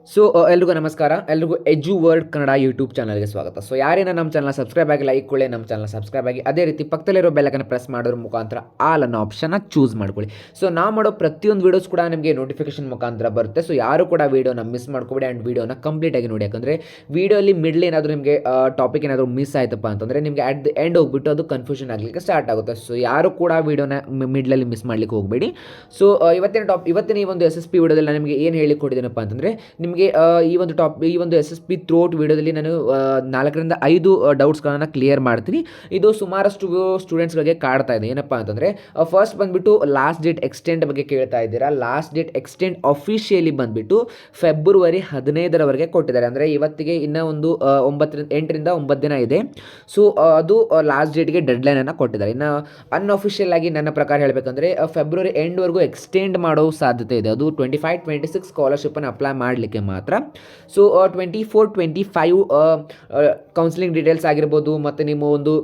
So ಎಲ್ರಿಗೂ ನಮಸ್ಕಾರ. ಎಲ್ರಿಗೂ ಎಜು ವರ್ಡ್ ಕನ್ನಡ ಯೂಟ್ಯೂಬ್ ಚಾನಲ್ಗೆ ಸ್ವಾಗತ. ಸೊ ಯಾರೇನ ನಮ್ಮ ಚಾನಲ್ ಸಬ್ಸ್ಕ್ರೈಬ್ ಆಗಿಲ್ಲ ಈಕೊಳ್ಳಿ ನಮ್ಮ ಚಾನಲ್ ಸಬ್ಸ್ಕ್ರೈಬ್ ಆಗಿ, ಅದೇ ರೀತಿ ಪಕ್ಕದಲ್ಲಿರೋ ಬೆಲ್ಲಕನ್ನು ಪ್ರೆಸ್ ಮಾಡೋದ್ರ ಮುಖಾಂತರ ಆಲ್ ಅನ್ನೋ ಆಪ್ಷನ್ನ ಚೂಸ್ ಮಾಡ್ಕೊಳ್ಳಿ. ಸೊ ನಾವು ಮಾಡೋ ಪ್ರತಿಯೊಂದು ವೀಡಿಯೋಸ್ ಕೂಡ ನಿಮಗೆ ನೋಟಿಫಿಕೇಶನ್ ಮುಖಾಂತರ ಬರುತ್ತೆ. ಸೊ ಯಾರು ಕೂಡ ವೀಡಿಯೋನ ಮಿಸ್ ಮಾಡ್ಕೊಬೇಡಿ ಆ್ಯಂಡ್ ವೀಡಿಯೋನ ಕಂಪ್ಲೀಟಾಗಿ ನೋಡಿ. ಯಾಕಂದರೆ ವೀಡಿಯೋಲಿ ಮಿಡ್ಲ್ ಏನಾದರೂ ನಿಮಗೆ ಟಾಪಿಕ್ ಏನಾದರೂ ಮಿಸ್ ಆಯ್ತಪ್ಪ ಅಂತಂದರೆ ನಿಮಗೆ ಅಟ್ ದಿ ಎಂಡ್ ಹೋಗ್ಬಿಟ್ಟು ಅದು ಕನ್ಫ್ಯೂಷನ್ ಆಗಲಿಕ್ಕೆ ಸ್ಟಾರ್ಟ್ ಆಗುತ್ತೆ. ಸೊ ಯಾರು ಕೂಡ ವೀಡಿಯೋನ ಮಿಡ್ಲಲ್ಲಿ ಮಿಸ್ ಮಾಡಲಿಕ್ಕೆ ಹೋಗಬೇಡಿ. ಸೊ ಇವತ್ತಿನ ಈ ಒಂದು SSP ವಿಡಿಯೋದಲ್ಲಿ ನಾನು ನಿಮಗೆ ಏನು ಹೇಳಿ ಕೊಟ್ಟಿದ್ದೀನಪ್ಪ ಅಂತಂದರೆ, ನಿಮಗೆ ಈ ಒಂದು SSP ಥ್ರೋಟ್ ವಿಡಿಯೋದಲ್ಲಿ ನಾನು 4ರಿಂದ 5 ಡೌಟ್ಸ್ಗಳನ್ನು ಕ್ಲಿಯರ್ ಮಾಡ್ತೀನಿ. ಇದು ಸುಮಾರಷ್ಟು ಸ್ಟೂಡೆಂಟ್ಸ್ಗಳಿಗೆ ಕಾಡ್ತಾ ಇದೆ. ಏನಪ್ಪ ಅಂತಂದರೆ, ಫಸ್ಟ್ ಬಂದುಬಿಟ್ಟು ಲಾಸ್ಟ್ ಡೇಟ್ ಎಕ್ಸ್ಟೆಂಡ್ ಬಗ್ಗೆ ಕೇಳ್ತಾ ಇದ್ದೀರಾ. ಲಾಸ್ಟ್ ಡೇಟ್ ಎಕ್ಸ್ಟೆಂಡ್ ಅಫಿಷಿಯಲಿ ಬಂದುಬಿಟ್ಟು ಫೆಬ್ರವರಿ 15ರವರೆಗೆ ಕೊಟ್ಟಿದ್ದಾರೆ. ಅಂದರೆ ಇವತ್ತಿಗೆ ಇನ್ನೂ ಒಂದು 8ರಿಂದ 9 ದಿನ ಇದೆ. ಸೊ ಅದು ಲಾಸ್ಟ್ ಡೇಟ್ಗೆ ಡೆಡ್ಲೈನನ್ನು ಕೊಟ್ಟಿದ್ದಾರೆ. ಇನ್ನು ಅನ್ಅಫಿಷಿಯಲ್ ಆಗಿ ನನ್ನ ಪ್ರಕಾರ ಹೇಳಬೇಕಂದ್ರೆ ಫೆಬ್ರವರಿ ಎಂಡ್ವರೆಗೂ ಎಕ್ಸ್ಟೆಂಡ್ ಮಾಡೋ ಸಾಧ್ಯತೆ ಇದೆ. ಅದು 25-26 ಸ್ಕಾಲರ್ಶಿಪ್ಪನ್ನು ಅಪ್ಲೈ ಮಾಡಲಿಕ್ಕೆ ಮಾತ್ರ. ಸೊ 24-25 ಕೌನ್ಸಿಲಿಂಗ್ ಡೀಟೇಲ್ಸ್ ಆಗಿರ್ಬೋದು, ಮತ್ತು ನಿಮ್ಮ ಒಂದು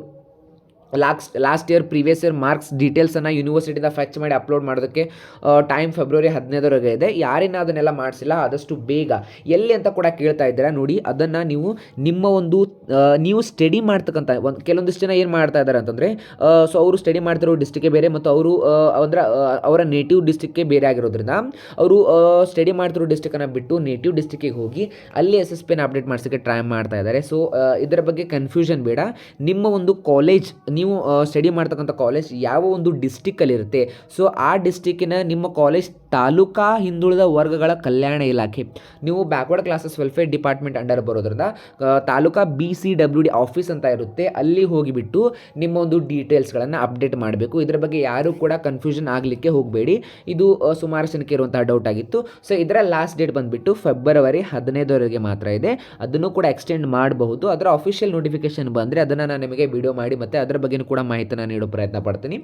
last year previous year marks ಡೀಟೇಲ್ಸನ್ನು ಯೂನಿವರ್ಸಿಟಿಯಿಂದ ಫೆಚ್ ಮಾಡಿ ಅಪ್ಲೋಡ್ ಮಾಡೋದಕ್ಕೆ ಟೈಮ್ ಫೆಬ್ರವರಿ 15ರವರೆಗೆ ಇದೆ. ಯಾರಿನ ಅದನ್ನೆಲ್ಲ ಮಾಡಿಸಿಲ್ಲ ಆದಷ್ಟು ಬೇಗ ಎಲ್ಲಿ ಅಂತ ಕೂಡ ಕೇಳ್ತಾ ಇದ್ದೀರಾ ನೋಡಿ. ಅದನ್ನು ನೀವು ಸ್ಟಡಿ ಮಾಡ್ತಕ್ಕಂಥ ಕೆಲವೊಂದಿಷ್ಟು ಜನ ಏನು ಮಾಡ್ತಾ ಇದ್ದಾರೆ ಅಂತಂದರೆ, ಸೊ ಅವರು ಸ್ಟಡಿ ಮಾಡ್ತಿರೋ ಡಿಸ್ಟಿಕ್ಕೇ ಬೇರೆ ಮತ್ತು ಅವರು ಅವರ ನೇಟಿವ್ ಡಿಸ್ಟಿಕ್ಕೇ ಬೇರೆ ಆಗಿರೋದ್ರಿಂದ ಅವರು ಸ್ಟಡಿ ಮಾಡ್ತಿರೋ ಡಿಸ್ಟಿಕ್ಕನ್ನು ಬಿಟ್ಟು ನೇಟಿವ್ ಡಿಸ್ಟಿಕ್ಕಿಗೆ ಹೋಗಿ ಅಲ್ಲಿ SSPನ ಅಪ್ಡೇಟ್ ಮಾಡಿಸೋಕ್ಕೆ ಟ್ರೈ ಮಾಡ್ತಾ ಇದ್ದಾರೆ. ಸೊ ಇದರ ಬಗ್ಗೆ ಕನ್ಫ್ಯೂಷನ್ ಬೇಡ. ನಿಮ್ಮ ಒಂದು ಕಾಲೇಜ್, ನೀವು ಸ್ಟಡಿ ಮಾಡ್ತಕ್ಕಂಥ ಕಾಲೇಜ್ ಯಾವ ಒಂದು ಡಿಸ್ಟಿಕ್ಕಲ್ಲಿರುತ್ತೆ, ಸೊ ಆ ಡಿಸ್ಟಿಕ್ಕಿನ ನಿಮ್ಮ ಕಾಲೇಜ್ ತಾಲೂಕಾ ಹಿಂದುಳಿದ ವರ್ಗಗಳ ಕಲ್ಯಾಣ ಇಲಾಖೆ, ನೀವು backward classes welfare department under ಬರೋದ್ರಿಂದ ತಾಲೂಕಾ BCWD ಆಫೀಸ್ ಅಂತ ಇರುತ್ತೆ, ಅಲ್ಲಿ ಹೋಗಿಬಿಟ್ಟು ನಿಮ್ಮ ಒಂದು ಡೀಟೇಲ್ಸ್ಗಳನ್ನು ಅಪ್ಡೇಟ್ ಮಾಡಬೇಕು. ಇದರ ಬಗ್ಗೆ ಯಾರೂ ಕೂಡ ಕನ್ಫ್ಯೂಷನ್ ಆಗಲಿಕ್ಕೆ ಹೋಗಬೇಡಿ. ಇದು ಸುಮಾರು ಜನಕ್ಕೆ ಇರುವಂಥ ಡೌಟ್ ಆಗಿತ್ತು. ಸೊ ಇದರ ಲಾಸ್ಟ್ ಡೇಟ್ ಬಂದುಬಿಟ್ಟು ಫೆಬ್ರವರಿ 15ರವರೆಗೆ ಮಾತ್ರ ಇದೆ. ಅದನ್ನು ಕೂಡ ಎಕ್ಸ್ಟೆಂಡ್ ಮಾಡಬಹುದು. ಅದರ ಅಫಿಷಿಯಲ್ ನೋಟಿಫಿಕೇಶನ್ ಬಂದರೆ ಅದನ್ನು ನಾನು ನಿಮಗೆ ವಿಡಿಯೋ ಮಾಡಿ ಮತ್ತು ಅದರ ಬಗ್ಗೆ ಕೂಡ ಮಾಹಿತಿನ ನೀಡೋ ಪ್ರಯತ್ನ ಪಡ್ತೀನಿ.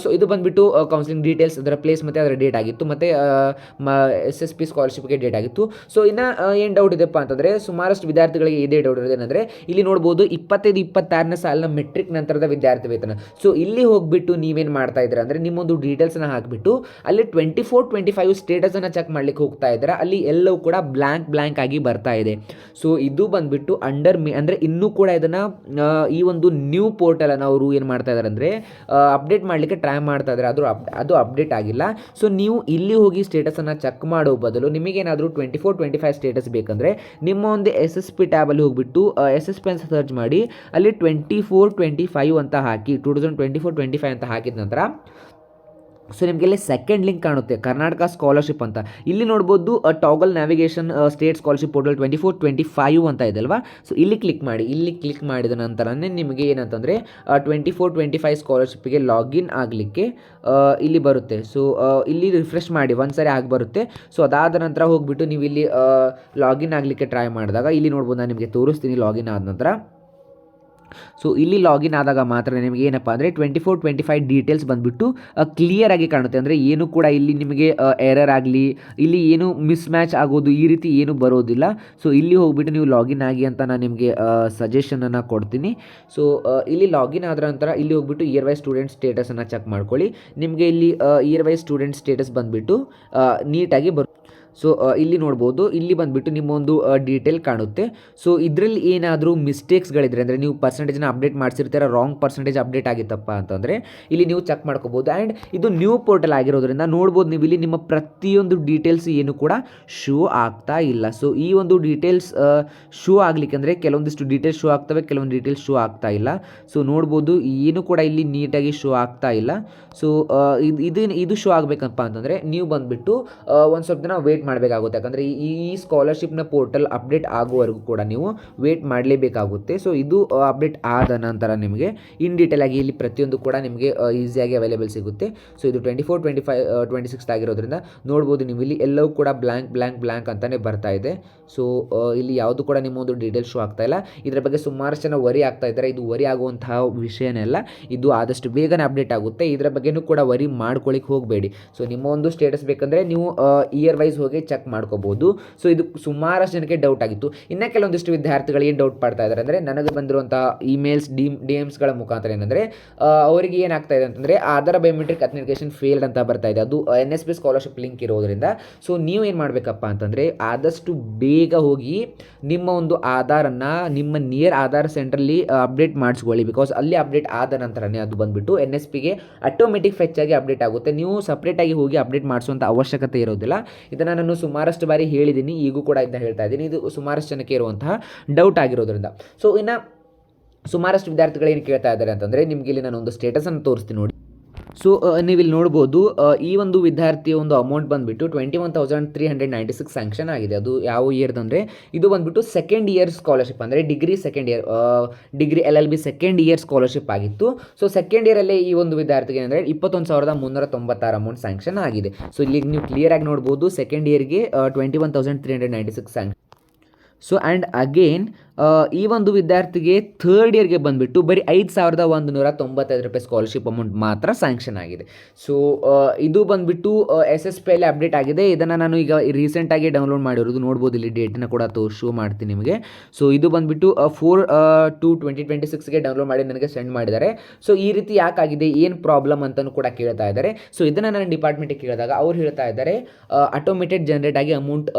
ಸೊ ಇದು ಬಂದುಬಿಟ್ಟು ಕೌನ್ಸಿಲಿಂಗ್ ಡೀಟೇಲ್ಸ್, ಅದರ ಪ್ಲೇಸ್ ಮತ್ತು ಅದರ ಡೇಟ್ ಆಗಿತ್ತು, ಮತ್ತು SSP ಸ್ಕಾಲರ್ಶಿಪ್ಗೆ ಡೇಟ್ ಆಗಿತ್ತು. ಸೊ ಇನ್ನು ಏನು ಡೌಟ್ ಇದೆಪ್ಪ ಅಂತಂದರೆ, ಸುಮಾರಷ್ಟು ವಿದ್ಯಾರ್ಥಿಗಳಿಗೆ ಇದೇ ಡೌಟ್ ಇರೋದು. ಏನಂದರೆ ಇಲ್ಲಿ ನೋಡ್ಬೋದು 25-26ನೇ ಸಾಲಿನ ಮೆಟ್ರಿಕ್ ನಂತರದ ವಿದ್ಯಾರ್ಥಿ ವೇತನ. ಸೊ ಇಲ್ಲಿ ಹೋಗಿಬಿಟ್ಟು ನೀವೇನು ಮಾಡ್ತಾ ಇದ್ದೀರಾ ಅಂದರೆ, ನಿಮ್ಮೊಂದು ಡೀಟೇಲ್ಸನ್ನು ಹಾಕಿಬಿಟ್ಟು ಅಲ್ಲಿ 24-25 ಸ್ಟೇಟಸನ್ನು ಚೆಕ್ ಮಾಡಲಿಕ್ಕೆ ಹೋಗ್ತಾ ಇದ್ದೀರಾ. ಅಲ್ಲಿ ಎಲ್ಲವೂ ಕೂಡ ಬ್ಲ್ಯಾಂಕ್ ಆಗಿ ಬರ್ತಾ ಇದೆ. ಸೊ ಇದು ಬಂದುಬಿಟ್ಟು ಅಂದರೆ ಇನ್ನೂ ಕೂಡ ಇದನ್ನು ಈ ಒಂದು ನ್ಯೂ ಪೋರ್ಟಲನ್ನು ಅವರು ಏನು ಮಾಡ್ತಾ ಇದ್ದಾರೆ ಅಂದರೆ ಅಪ್ಡೇಟ್ ಮಾಡಲಿಕ್ಕೆ ಟ್ರೈ ಮಾಡ್ತಾ ಇದ್ದಾರೆ. ಅದು ಅಪ್ಡೇಟ್ ಆಗಿಲ್ಲ. ಸೊ ನೀವು ಇಲ್ಲಿ ಹೋಗಿ ಸ್ಟೇಟಸನ್ನು ಚೆಕ್ ಮಾಡೋ ಬದಲು ನಿಮಗೇನಾದರೂ 24-25 ಸ್ಟೇಟಸ್ ಬೇಕಂದರೆ ನಿಮ್ಮ ಒಂದು SSP ಟ್ಯಾಬಲ್ಲಿ ಹೋಗಿಬಿಟ್ಟು SSP ಅಂತ ಸರ್ಚ್ ಮಾಡಿ ಅಲ್ಲಿ 24-25 ಅಂತ ಹಾಕಿ 2024-25 ಅಂತ ಹಾಕಿದ ನಂತರ ಸೊ ನಿಮಗೆ ಇಲ್ಲಿ ಸೆಕೆಂಡ್ ಲಿಂಕ್ ಕಾಣುತ್ತೆ, ಕರ್ನಾಟಕ ಸ್ಕಾಲರ್ಶಿಪ್ ಅಂತ. ಇಲ್ಲಿ ನೋಡ್ಬೋದು toggle navigation state scholarship portal 24-25 ಅಂತ ಇದೆ ಅಲ್ವಾ. ಸೊ ಇಲ್ಲಿ ಕ್ಲಿಕ್ ಮಾಡಿ. ಇಲ್ಲಿ ಕ್ಲಿಕ್ ಮಾಡಿದ ನಂತರನೇ ನಿಮಗೆ ಏನಂತಂದರೆ 24-25 ಸ್ಕಾಲರ್ಶಿಪ್ಗೆ ಲಾಗಿನ್ ಆಗಲಿಕ್ಕೆ ಇಲ್ಲಿ ಬರುತ್ತೆ. ಸೊ ಇಲ್ಲಿ ರಿಫ್ರೆಶ್ ಮಾಡಿ ಒಂದು ಸಾರಿ ಆಗಿ ಬರುತ್ತೆ. ಸೊ ಅದಾದ ನಂತರ ಹೋಗಿಬಿಟ್ಟು ನೀವು ಇಲ್ಲಿ ಲಾಗಿನ್ ಆಗಲಿಕ್ಕೆ ಟ್ರೈ ಮಾಡಿದಾಗ ಇಲ್ಲಿ ನೋಡ್ಬೋದು, ನಾನು ನಿಮಗೆ ತೋರಿಸ್ತೀನಿ ಲಾಗಿನ್ ಆದ ನಂತರ. ಸೊ ಇಲ್ಲಿ ಲಾಗಿನ್ ಆದಾಗ ಮಾತ್ರ ನಿಮಗೆ ಏನಪ್ಪ ಅಂದರೆ 24-25 ಡೀಟೇಲ್ಸ್ ಬಂದುಬಿಟ್ಟು ಕ್ಲಿಯರ್ ಆಗಿ ಕಾಣುತ್ತೆ. ಅಂದರೆ ಏನು ಕೂಡ ಇಲ್ಲಿ ನಿಮಗೆ ಎರರ್ ಆಗಲಿ, ಇಲ್ಲಿ ಏನು ಮಿಸ್ ಮ್ಯಾಚ್ ಆಗೋದು ಈ ರೀತಿ ಏನು ಬರೋದಿಲ್ಲ. ಸೊ ಇಲ್ಲಿ ಹೋಗ್ಬಿಟ್ಟು ನೀವು ಲಾಗಿನ್ ಆಗಿ ಅಂತ ನಾನು ನಿಮಗೆ ಸಜೆಷನನ್ನು ಕೊಡ್ತೀನಿ. ಸೊ ಇಲ್ಲಿ ಲಾಗಿನ್ ಆದ ನಂತರ ಇಲ್ಲಿ ಹೋಗ್ಬಿಟ್ಟು ಇಯರ್ ವೈಸ್ ಸ್ಟೂಡೆಂಟ್ ಸ್ಟೇಟಸನ್ನು ಚೆಕ್ ಮಾಡ್ಕೊಳ್ಳಿ. ನಿಮಗೆ ಇಲ್ಲಿ ಇಯರ್ ವೈಸ್ ಸ್ಟೂಡೆಂಟ್ ಸ್ಟೇಟಸ್ ಬಂದುಬಿಟ್ಟು ನೀಟಾಗಿ ಸೊ ಇಲ್ಲಿ ನೋಡ್ಬೋದು, ಇಲ್ಲಿ ಬಂದುಬಿಟ್ಟು ನಿಮ್ಮ ಒಂದು ಡೀಟೇಲ್ ಕಾಣುತ್ತೆ. ಸೊ ಇದರಲ್ಲಿ ಏನಾದರೂ ಮಿಸ್ಟೇಕ್ಸ್ಗಳಿದ್ರೆ, ಅಂದರೆ ನೀವು ಪರ್ಸೆಂಟೇಜನ್ನ ಅಪ್ಡೇಟ್ ಮಾಡಿಸಿರ್ತೀರ, ರಾಂಗ್ ಪರ್ಸೆಂಟೇಜ್ ಅಪ್ಡೇಟ್ ಆಗಿತ್ತಪ್ಪ ಅಂತಂದರೆ ಇಲ್ಲಿ ನೀವು ಚೆಕ್ ಮಾಡ್ಕೋಬೋದು. ಆ್ಯಂಡ್ ಇದು ನ್ಯೂ ಪೋರ್ಟಲ್ ಆಗಿರೋದ್ರಿಂದ ನೋಡ್ಬೋದು ನೀವು ಇಲ್ಲಿ ನಿಮ್ಮ ಪ್ರತಿಯೊಂದು ಡೀಟೇಲ್ಸ್ ಏನು ಕೂಡ ಶೋ ಆಗ್ತಾ ಇಲ್ಲ. ಸೊ ಈ ಒಂದು ಡೀಟೇಲ್ಸ್ ಶೋ ಆಗಲಿಕ್ಕೆ ಅಂದರೆ ಕೆಲವೊಂದಿಷ್ಟು ಡೀಟೇಲ್ಸ್ ಶೋ ಆಗ್ತವೆ, ಕೆಲವೊಂದು ಡೀಟೇಲ್ಸ್ ಶೋ ಆಗ್ತಾ ಇಲ್ಲ. ಸೊ ನೋಡ್ಬೋದು ಏನು ಕೂಡ ಇಲ್ಲಿ ನೀಟಾಗಿ ಶೋ ಆಗ್ತಾ ಇಲ್ಲ. ಸೊ ಇದು ಶೋ ಆಗಬೇಕಪ್ಪ ಅಂತಂದರೆ ನೀವು ಬಂದುಬಿಟ್ಟು ಒಂದು ಸ್ವಲ್ಪ ದಿನ ವೇಟ್ ಮಾಡಬೇಕಾಗುತ್ತೆ. ಯಾಕಂದರೆ ಈ ಸ್ಕಾಲರ್ಶಿಪ್ನ ಪೋರ್ಟಲ್ ಅಪ್ಡೇಟ್ ಆಗುವವರೆಗೂ ಕೂಡ ನೀವು ವೇಟ್ ಮಾಡಲೇಬೇಕಾಗುತ್ತೆ. ಸೊ ಇದು ಅಪ್ಡೇಟ್ ಆದ ನಂತರ ನಿಮಗೆ ಇನ್ ಡೀಟೇಲ್ ಆಗಿ ಇಲ್ಲಿ ಪ್ರತಿಯೊಂದು ಕೂಡ ನಿಮಗೆ ಈಸಿಯಾಗಿ ಅವೈಲೇಬಲ್ ಸಿಗುತ್ತೆ. ಸೊ ಇದು 24-25-26 ಆಗಿರೋದ್ರಿಂದ ನೋಡ್ಬೋದು ನೀವು ಇಲ್ಲಿ ಎಲ್ಲವೂ ಕೂಡ ಬ್ಲ್ಯಾಂಕ್ ಅಂತಲೇ ಬರ್ತಾ ಇದೆ. ಸೊ ಇಲ್ಲಿ ಯಾವುದು ಕೂಡ ನಿಮ್ಮ ಒಂದು ಡೀಟೇಲ್ಸ್ ಶೋ ಆಗ್ತಾ ಇಲ್ಲ. ಇದರ ಬಗ್ಗೆ ಸುಮಾರು ಜನ ವರಿ ಆಗ್ತಾ ಇದ್ದಾರೆ. ಇದು ವರಿ ಆಗುವಂತಹ ವಿಷಯನೇ ಅಲ್ಲ, ಇದು ಆದಷ್ಟು ಬೇಗನೆ ಅಪ್ಡೇಟ್ ಆಗುತ್ತೆ. ಇದರ ಬಗ್ಗೆನೂ ಕೂಡ ವರಿ ಮಾಡ್ಕೊಳ್ಳಿಕ್ಕೆ ಹೋಗಬೇಡಿ. ಸೊ ನಿಮ್ಮ ಒಂದು ಸ್ಟೇಟಸ್ ಬೇಕಂದರೆ ನೀವು ಇಯರ್ ವೈಸ್ ಹೋಗಿ ಹೋಗಿ ಚೆಕ್ ಮಾಡ್ಕೋಬೋದು. ಸೊ ಇದು ಸುಮಾರಷ್ಟು ಜನಕ್ಕೆ ಡೌಟ್ ಆಗಿತ್ತು. ಇನ್ನು ಕೆಲವೊಂದಿಷ್ಟು ವಿದ್ಯಾರ್ಥಿಗಳು ಏನು ಡೌಟ್ ಪಡ್ತಾ ಇದ್ದಾರೆ ಅಂದರೆ, ನನಗೆ ಬಂದಿರುವಂತಹ ಇಮೇಲ್ಸ್ DMsಗಳ ಮುಖಾಂತರ ಏನಂದರೆ ಅವರಿಗೆ ಏನಾಗ್ತಾ ಇದೆ ಅಂತಂದರೆ ಆಧಾರ್ ಬಯೋಮೆಟ್ರಿಕ್ ಅಥೆಂಟಿಕೇಷನ್ ಫೇಲ್ಡ್ ಅಂತ ಬರ್ತಾ ಇದೆ. ಅದು NSP ಸ್ಕಾಲರ್ಶಿಪ್ ಲಿಂಕ್ ಇರೋದ್ರಿಂದ ಸೊ ನೀವು ಏನು ಮಾಡಬೇಕಪ್ಪ ಅಂತಂದರೆ ಆದಷ್ಟು ಬೇಗ ಹೋಗಿ ನಿಮ್ಮ ಒಂದು ಆಧಾರನ್ನು ನಿಮ್ಮ ನಿಯರ್ ಆಧಾರ್ ಸೆಂಟ್ರಲ್ಲಿ ಅಪ್ಡೇಟ್ ಮಾಡಿಸ್ಕೊಳ್ಳಿ. ಬಿಕಾಸ್ ಅಲ್ಲಿ ಅಪ್ಡೇಟ್ ಆದ ನಂತರನೇ ಅದು ಬಂದುಬಿಟ್ಟು NSPಗೆ ಆಟೋಮೆಟಿಕ್ ಫೆಚ್ ಆಗಿ ಅಪ್ಡೇಟ್ ಆಗುತ್ತೆ. ನೀವು ಸಪ್ರೇಟಾಗಿ ಹೋಗಿ ಅಪ್ಡೇಟ್ ಮಾಡಿಸುವಂಥ ಅವಶ್ಯಕತೆ ಇರೋದಿಲ್ಲ. ಇದನ್ನು ನಾನು ಸುಮಾರಷ್ಟು ಬಾರಿ ಹೇಳಿದ್ದೀನಿ, ಈಗೂ ಕೂಡ ಇದನ್ನ ಹೇಳ್ತಾ ಇದ್ದೀನಿ. ಇದು ಸುಮಾರಷ್ಟು ಜನಕ್ಕೆ ಇರುವಂತಹ ಡೌಟ್ ಆಗಿರೋದ್ರಿಂದ. ಸೊ ಇನ್ನು ಸುಮಾರಷ್ಟು ವಿದ್ಯಾರ್ಥಿಗಳು ಏನು ಕೇಳ್ತಾ ಇದ್ದಾರೆ ಅಂತಂದರೆ, ನಿಮಗೆ ಇಲ್ಲಿ ನಾನು ಒಂದು ಸ್ಟೇಟಸನ್ನು ತೋರಿಸ್ತೀನಿ ನೋಡಿ. ಸೊ ನೀವಿಲ್ಲಿ ನೋಡ್ಬೋದು, ಈ ಒಂದು ವಿದ್ಯಾರ್ಥಿಯ ಒಂದು ಅಮೌಂಟ್ ಬಂದುಬಿಟ್ಟು 21,396 ಸ್ಯಾಂಕ್ಷನ್ ಆಗಿದೆ. ಅದು ಯಾವ ಇಯರ್ದು ಅಂದರೆ ಇದು ಬಂದುಬಿಟ್ಟು ಸೆಕೆಂಡ್ ಇಯರ್ ಸ್ಕಾಲರ್ಶಿಪ್, ಅಂದರೆ degree second year, degree LLB second year scholarship ಆಗಿತ್ತು. ಸೊ ಸೆಕೆಂಡ್ ಇಯರಲ್ಲೇ ಈ ಒಂದು ವಿದ್ಯಾರ್ಥಿಗೆ ಏನಂದರೆ 21,396 ಅಮೌಂಟ್ ಸ್ಯಾಂಕ್ಷನ್ ಆಗಿದೆ. ಸೊ ಇಲ್ಲಿ ನೀವು ಕ್ಲಿಯರಾಗಿ ನೋಡ್ಬೋದು, ಸೆಕೆಂಡ್ ಇಯರ್ಗೆ 21,396 ಸ್ಯಾಂಕ್ಷನ್. ಸೊ ಆ್ಯಂಡ್ ಅಗೇನ್ ಈ ಒಂದು ವಿದ್ಯಾರ್ಥಿಗೆ ಥರ್ಡ್ ಇಯರ್ಗೆ ಬಂದುಬಿಟ್ಟು ಬರೀ 5,195 ರೂಪಾಯಿ ಸ್ಕಾಲರ್ಶಿಪ್ ಅಮೌಂಟ್ ಮಾತ್ರ ಸ್ಯಾಂಕ್ಷನ್ ಆಗಿದೆ. ಸೊ ಇದು ಬಂದುಬಿಟ್ಟು SSPಯಲ್ಲಿ ಅಪ್ಡೇಟ್ ಆಗಿದೆ. ಇದನ್ನು ನಾನು ಈಗ ರೀಸೆಂಟಾಗಿ ಡೌನ್ಲೋಡ್ ಮಾಡಿರೋದು ನೋಡ್ಬೋದು. ಇಲ್ಲಿ ಡೇಟನ್ನು ಕೂಡ ಶೋ ಮಾಡ್ತೀನಿ ನಿಮಗೆ. ಸೊ ಇದು ಬಂದುಬಿಟ್ಟು 4/2/2026ಗೆ ಡೌನ್ಲೋಡ್ ಮಾಡಿ ನನಗೆ ಸೆಂಡ್ ಮಾಡಿದ್ದಾರೆ. ಸೊ ಈ ರೀತಿ ಯಾಕಾಗಿದೆ, ಏನು ಪ್ರಾಬ್ಲಮ್ ಅಂತಲೂ ಕೂಡ ಕೇಳ್ತಾ ಇದ್ದಾರೆ. ಸೊ ಇದನ್ನು ನಾನು ಡಿಪಾರ್ಟ್ಮೆಂಟಿಗೆ ಕೇಳಿದಾಗ ಅವ್ರು ಹೇಳ್ತಾ ಇದ್ದಾರೆ ಆಟೋಮೇಟೆಡ್ ಜನರೇಟ್ ಆಗಿ ಅಮೌಂಟ್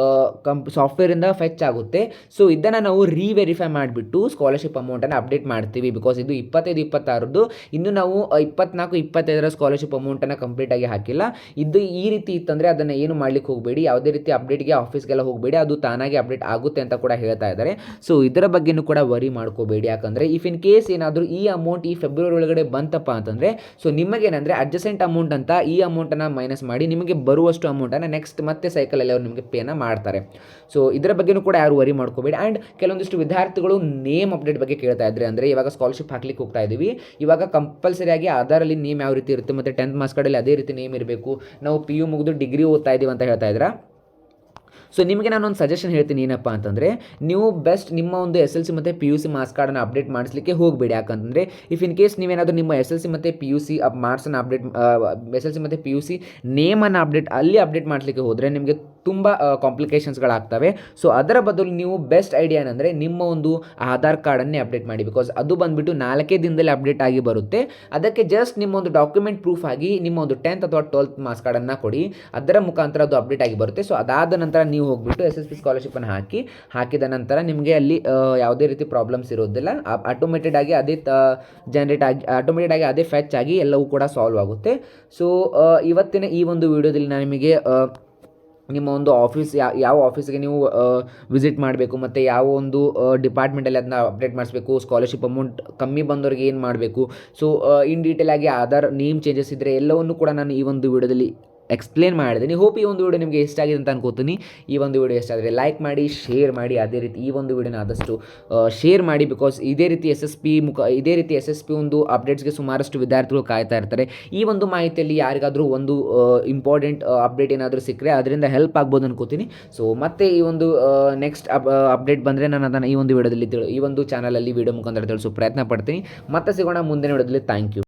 ಸಾಫ್ಟ್ವೇರಿಂದ ಫೆಚ್ ಆಗುತ್ತೆ. ಸೊ ಇದನ್ನು ನಾವು ರಿವೆರಿಫೈ ಮಾಡಿಬಿಟ್ಟು ಸ್ಕಾಲರ್ಶಿಪ್ ಅಮೌಂಟನ್ನು ಅಪ್ಡೇಟ್ ಮಾಡ್ತೀವಿ. ಬಿಕಾಸ್ ಇದು 25-26 ಇನ್ನು ನಾವು 24-25 ಸ್ಕಾಲರ್ಶಿಪ್ ಅಮೌಂಟನ್ನು ಕಂಪ್ಲೀಟಾಗಿ ಹಾಕಿಲ್ಲ. ಇದು ಈ ರೀತಿ ಇತ್ತಂದರೆ ಅದನ್ನು ಏನು ಮಾಡ್ಲಿಕ್ಕೆ ಹೋಗಬೇಡಿ, ಯಾವುದೇ ರೀತಿ ಅಪ್ಡೇಟ್ಗೆ ಆಫೀಸ್ಗೆಲ್ಲ ಹೋಗಬೇಡಿ, ಅದು ತಾನಾಗಿ ಅಪ್ಡೇಟ್ ಆಗುತ್ತೆ ಅಂತ ಕೂಡ ಹೇಳ್ತಾ ಇದ್ದಾರೆ. ಸೊ ಇದರ ಬಗ್ಗೆನೂ ಕೂಡ ವರಿ ಮಾಡ್ಕೋಬೇಡಿ. ಯಾಕಂದರೆ ಇಫ್ ಇನ್ ಕೇಸ್ ಏನಾದರೂ ಈ ಅಮೌಂಟ್ ಈ ಫೆಬ್ರವರಿ ಒಳಗಡೆ ಬಂತಪ್ಪ ಅಂತಂದರೆ ಸೊ ನಿಮಗೇನಂದರೆ ಅಡ್ಜಸೆಂಟ್ ಅಮೌಂಟ್ ಅಂತ ಈ ಅಮೌಂಟನ್ನು ಮೈನಸ್ ಮಾಡಿ ನಿಮಗೆ ಬರುವಷ್ಟು ಅಮೌಂಟನ್ನು ನೆಕ್ಸ್ಟ್ ಮತ್ತೆ ಸೈಕಲಲ್ಲಿ ಅವರು ನಿಮಗೆ ಪೇನ ಮಾಡ್ತಾರೆ. ಸೊ ಇದರ ಬಗ್ಗೆನೂ ಕೂಡ ಯಾರು ವರಿ ಮಾಡ್ಕೋಬೇಡಿ. ಆ್ಯಂಡ್ ಕೆಲವೊಂದಿಷ್ಟು ವಿದ್ಯಾರ್ಥಿಗಳು ನೇಮ್ ಅಪ್ಡೇಟ್ ಬಗ್ಗೆ ಕೇಳ್ತಾ ಇದ್ದಾರೆ. ಅಂದರೆ ಇವಾಗ ಸ್ಕಾಲರ್ಶಿಪ್ ಹಾಕ್ಲಿಕ್ಕೆ ಹೋಗ್ತಾ ಇದ್ದೀವಿ, ಇವಾಗ ಕಂಪಲ್ಸರಿಯಾಗಿ ಆಧಾರಲ್ಲಿ ನೇಮ್ ಯಾವ ರೀತಿ ಇರುತ್ತೆ ಮತ್ತು 10th ಮಾರ್ಕ್ಸ್ ಕಾರ್ಡಲ್ಲಿ ಅದೇ ರೀತಿ ನೇಮ್ ಇರಬೇಕು, ನಾವು PU ಮುಗಿದು ಡಿಗ್ರಿ ಓದ್ತಾ ಇದ್ದೀವಿ ಅಂತ ಹೇಳ್ತಾ ಇದ್ದೀರಾ. ಸೊ ನಿಮಗೆ ನಾನೊಂದು ಸಜೆಷನ್ ಹೇಳ್ತೀನಿ, ಏನಪ್ಪ ಅಂತಂದರೆ ನೀವು ಬೆಸ್ಟ್ ನಿಮ್ಮ ಒಂದು SLC ಮತ್ತು PUC ಮಾರ್ಕ್ಸ್ ಕಾರ್ಡನ್ನು ಅಪ್ಡೇಟ್ ಮಾಡಿಸ್ಲಿಕ್ಕೆ ಹೋಗಬೇಡಿ. ಯಾಕಂತಂದರೆ ಇಫ್ ಇನ್ ಕೇಸ್ ನೀವೇನಾದರೂ ನಿಮ್ಮ SLC ಮತ್ತು PUC ಮಾರ್ಕ್ಸನ್ನು ಅಪ್ಡೇಟ್ SLC ಮತ್ತು PUC ನೇಮನ್ನು ಅಪ್ಡೇಟ್ ಮಾಡಲಿಕ್ಕೆ ಹೋದರೆ ನಿಮಗೆ ತುಂಬ ಕಾಂಪ್ಲಿಕೇಶನ್ಸ್ಗಳಾಗ್ತವೆ. ಸೊ ಅದರ ಬದಲು ನೀವು ಬೆಸ್ಟ್ ಐಡಿಯಾ ಏನಂದರೆ ನಿಮ್ಮ ಒಂದು ಆಧಾರ್ ಕಾರ್ಡನ್ನೇ ಅಪ್ಡೇಟ್ ಮಾಡಿ. ಬಿಕಾಸ್ ಅದು ಬಂದುಬಿಟ್ಟು 4 ದಿನದಲ್ಲಿ ಅಪ್ಡೇಟ್ ಆಗಿ ಬರುತ್ತೆ. ಅದಕ್ಕೆ ಜಸ್ಟ್ ನಿಮ್ಮ ಒಂದು ಡಾಕ್ಯುಮೆಂಟ್ ಪ್ರೂಫ್ ಆಗಿ ನಿಮ್ಮ ಒಂದು 10th ಅಥವಾ 12th ಮಾರ್ಕ್ಸ್ ಕಾರ್ಡನ್ನು ಕೊಡಿ, ಅದರ ಮುಖಾಂತರ ಅದು ಅಪ್ಡೇಟ್ ಆಗಿ ಬರುತ್ತೆ. ಸೊ ಅದಾದ ನಂತರ ನೀವು ಹೋಗ್ಬಿಟ್ಟು SSP ಸ್ಕಾಲರ್ಶಿಪ್ಪನ್ನು ಹಾಕಿದ ನಂತರ ನಿಮಗೆ ಅಲ್ಲಿ ಯಾವುದೇ ರೀತಿ ಪ್ರಾಬ್ಲಮ್ಸ್ ಇರೋದಿಲ್ಲ. ಆಟೋಮೇಟೆಡ್ ಆಗಿ ಅದೇ ಆಟೋಮೇಟೆಡ್ ಆಗಿ ಅದೇ ಫೆಚ್ ಆಗಿ ಎಲ್ಲವೂ ಕೂಡ ಸಾಲ್ವ್ ಆಗುತ್ತೆ. ಸೊ ಇವತ್ತಿನ ಈ ಒಂದು ವಿಡಿಯೋದಲ್ಲಿ ನಾನು ನಿಮಗೆ ನಿಮ್ಮ ಒಂದು ಆಫೀಸ್ ಯಾವ ಆಫೀಸ್ಗೆ ನೀವು ವಿಸಿಟ್ ಮಾಡಬೇಕು ಮತ್ತು ಯಾವ ಒಂದು ಡಿಪಾರ್ಟ್ಮೆಂಟಲ್ಲಿ ಅದನ್ನ ಅಪ್ಡೇಟ್ ಮಾಡಿಸ್ಬೇಕು, ಸ್ಕಾಲರ್ಶಿಪ್ ಅಮೌಂಟ್ ಕಮ್ಮಿ ಬಂದವ್ರಿಗೆ ಏನು ಮಾಡಬೇಕು, ಸೊ ಇನ್ ಡೀಟೇಲ್ ಆಗಿ ಆಧಾರ್ ನೇಮ್ ಚೇಂಜಸ್ ಇದ್ದರೆ ಎಲ್ಲವನ್ನು ಕೂಡ ನಾನು ಈ ಒಂದು ವಿಡಿಯೋದಲ್ಲಿ ಎಕ್ಸ್ಪ್ಲೇನ್ ಮಾಡಿದ್ದೀನಿ. ಹೋಪ್ ಈ ಒಂದು ವಿಡಿಯೋ ನಿಮಗೆ ಇಷ್ಟ ಆಗಿದೆ ಅಂತ ಅನ್ಕೋತೀನಿ. ಈ ಒಂದು ವಿಡಿಯೋ ಇಷ್ಟ ಆದರೆ ಲೈಕ್ ಮಾಡಿ, ಶೇರ್ ಮಾಡಿ. ಅದೇ ರೀತಿ ಈ ಒಂದು ವಿಡಿಯೋನ ಆದಷ್ಟು ಶೇರ್ ಮಾಡಿ. ಬಿಕಾಸ್ ಇದೇ ರೀತಿ SSP ಒಂದು ಅಪ್ಡೇಟ್ಸ್ಗೆ ಸುಮಾರಷ್ಟು ವಿದ್ಯಾರ್ಥಿಗಳು ಕಾಯ್ತಾ ಇರ್ತಾರೆ. ಈ ಒಂದು ಮಾಹಿತಿಯಲ್ಲಿ ಯಾರಿಗಾದರೂ ಒಂದು ಇಂಪಾರ್ಟೆಂಟ್ ಅಪ್ಡೇಟ್ ಏನಾದರೂ ಸಿಕ್ಕರೆ ಅದರಿಂದ ಹೆಲ್ಪ್ ಆಗ್ಬೋದು ಅನ್ಕೋತೀನಿ. ಸೊ ಮತ್ತೆ ಈ ಒಂದು ನೆಕ್ಸ್ಟ್ ಅಪ್ಡೇಟ್ ಬಂದರೆ ನಾನು ಅದನ್ನು ಈ ಒಂದು ವಿಡಿಯೋದಲ್ಲಿ ಈ ಒಂದು ಚಾನಲಲ್ಲಿ ವಿಡಿಯೋ ಮುಖಾಂತರ ತಿಳಿಸೋ ಪ್ರಯತ್ನ ಪಡ್ತೀನಿ. ಮತ್ತೆ ಸಿಗೋಣ ಮುಂದಿನ ವಿಡಿಯೋದಲ್ಲಿ. Thank you.